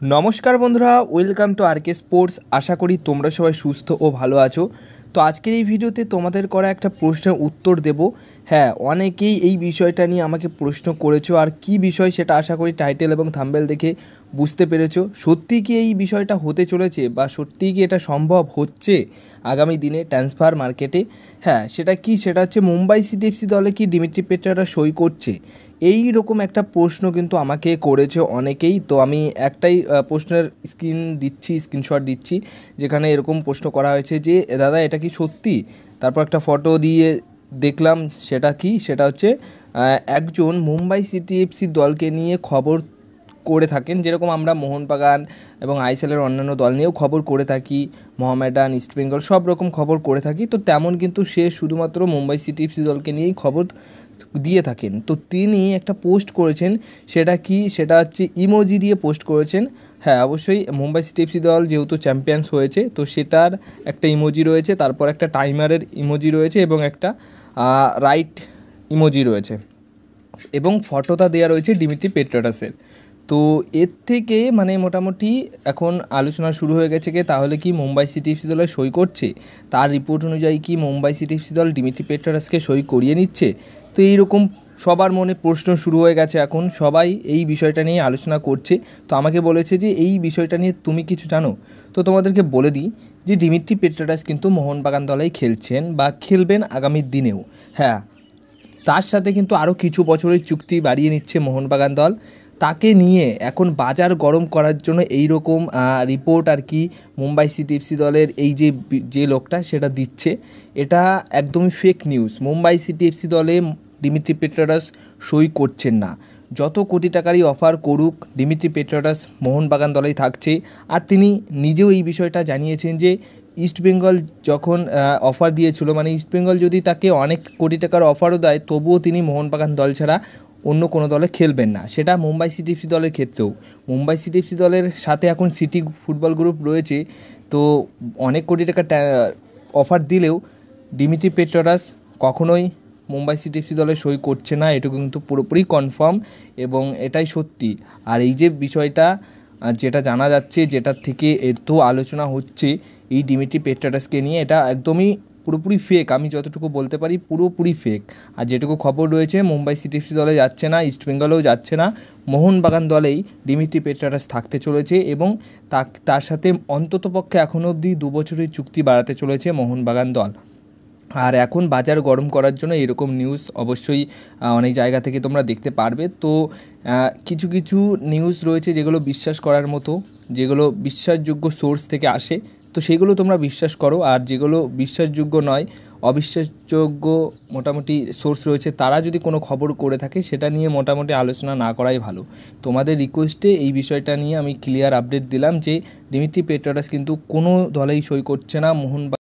নমস্কার বন্ধুরা, welcome to আরকে sports. আশা করি তোমরা সবাই সুস্থ ও ভালো আছো। তো আজকের এই ভিডিওতে তোমাদের করা একটা প্রশ্নের উত্তর দেব। হ্যাঁ, অনেকেই এই বিষয়টা নিয়ে আমাকে প্রশ্ন করেছো, আর কি বিষয় সেটা আশা করি টাইটেল এবং থাম্বনেল দেখে বুঝতে পেরেছো। সত্যিই কি এই বিষয়টা হতে চলেছে, বা সত্যিই কি এটা সম্ভব হচ্ছে আগামী দিনে ট্রান্সফার মার্কেটে? হ্যাঁ, সেটা কি, সেটা হচ্ছে মুম্বাই সিটি এফসি দলে কি দিমিত্রি পেট্রারা সই করছে? এই রকম একটা প্রশ্ন কিন্তু আমাকে করেছে অনেকেই। তো আমি একটাই প্রশ্নের স্ক্রিনশট দিচ্ছি, যেখানে এরকম প্রশ্ন করা হয়েছে যে দাদা এটা কি সত্যি? তারপর একটা ফটো দিয়ে দেখলাম, সেটা কি, সেটা হচ্ছে একজন মুম্বাই সিটি এফসি দলকে নিয়ে খবর করে থাকেন, যেরকম আমরা মোহনবাগান এবং আইএসএলের অন্যান্য দল নিয়েও খবর করে থাকি, মোহামেডান, ইস্টবেঙ্গল সব রকম খবর করে থাকি। তো তেমন কিন্তু সে শুধুমাত্র মুম্বাই সিটি এফসি দলকে নিয়েই খবর দিয়ে থাকেন। তো তিনি একটা পোস্ট করেছেন, সেটা কি, সেটা হচ্ছে ইমোজি দিয়ে পোস্ট করেছেন। হ্যাঁ, অবশ্যই মুম্বাই সিটি এফসি দল যেহেতু চ্যাম্পিয়ন্স হয়েছে, তো সেটার একটা ইমোজি রয়েছে, তারপর একটা টাইমারের ইমোজি রয়েছে এবং একটা রাইট ইমোজি রয়েছে, এবং ফটোটা দেওয়া রয়েছে দিমিত্রি পেট্রাটাসের। তো এর থেকে মানে মোটামুটি এখন আলোচনা শুরু হয়ে গেছে কি, তাহলে কি মুম্বাই সিটি এফসি দলে সই করছে? তার রিপোর্ট অনুযায়ী কি মুম্বাই সিটি এফসি দল দিমিত্রি পেট্রাটাসকে সই করিয়ে নিচ্ছে? তো এইরকম সবার মনে প্রশ্ন শুরু হয়ে গেছে, এখন সবাই এই বিষয়টা নিয়ে আলোচনা করছে। তো আমাকে বলেছে যে এই বিষয়টা নিয়ে তুমি কিছু জানো? তো তোমাদেরকে বলে দিই যে দিমিত্রি পেট্রাটাস কিন্তু মোহনবাগান দলেই খেলছেন বা খেলবেন আগামী দিনেও। হ্যাঁ, তার সাথে কিন্তু আরও কিছু বছরের চুক্তি বাড়িয়ে নিচ্ছে মোহনবাগান দল। তাকে নিয়ে এখন বাজার গরম করার জন্য এই রকম রিপোর্ট আর কি মুম্বাই সিটি এফসি দলের এই যে লোকটা সেটা দিচ্ছে। এটা একদমই fake news. Mumbai city FC দলে দিমিত্রি পেট্রাটাস সই করছেন না। যত কোটি টাকারই অফার করুক, দিমিত্রি পেট্রাটাস মোহনবাগান দলেই থাকছে। আর তিনি নিজেও এই বিষয়টা জানিয়েছেন যে ইস্টবেঙ্গল যখন অফার দিয়েছিল, মানে ইস্টবেঙ্গল যদি তাকে অনেক কোটি টাকার অফারও দেয়, তবুও তিনি মোহনবাগান দল ছাড়া অন্য কোনো দলে খেলবেন না। সেটা মুম্বাই সিটি এফসি দলের ক্ষেত্রেও। মুম্বাই সিটি এফসি দলের সাথে এখন সিটি ফুটবল গ্রুপ রয়েছে, তো অনেক কোটি টাকা অফার দিলেও দিমিত্রি পেট্রাটাস কখনোই মুম্বাই সিটি এফসি দলে সই করছে না। এটুকু কিন্তু পুরোপুরি কনফার্ম এবং এটাই সত্যি। আর এই যে বিষয়টা যেটা জানা যাচ্ছে, যেটার থেকে এত আলোচনা হচ্ছে এই দিমিত্রি পেট্রাটাসকে নিয়ে, এটা একদমই পুরোপুরি ফেক। আমি যতটুকু বলতে পারি পুরোপুরি ফেক। আর যেটুকু খবর রয়েছে, মুম্বাই সিটি এফসি দলে যাচ্ছে না, ইস্টবেঙ্গলেও যাচ্ছে না, মোহনবাগান দলেই দিমিত্রি পেট্রাটাস থাকতে চলেছে। এবং তার সাথে অন্ততপক্ষে এখনও অবধি 2 বছরের চুক্তি বাড়াতে চলেছে মোহনবাগান দল। আর এখন বাজার গরম করার জন্য এরকম নিউজ অবশ্যই অনেক জায়গা থেকে তোমরা দেখতে পারবে। তো কিছু কিছু নিউজ রয়েছে যেগুলো বিশ্বাস করার মতো, যেগুলো বিশ্বাসযোগ্য সোর্স থেকে আসে, তো সেগুলো তোমরা বিশ্বাস করো। আর যেগুলো বিশ্বাসযোগ্য নয়, অবিশ্বাসযোগ্য মোটামুটি সোর্স রয়েছে, তারা যদি কোনো খবর করে থাকে সেটা নিয়ে মোটামুটি আলোচনা না করাই ভালো। তোমাদের রিকোয়েস্টে এই বিষয়টা নিয়ে আমি ক্লিয়ার আপডেট দিলাম যে দিমিত্রি পেট্রাটাস কিন্তু কোনো দলেই সই করছে না।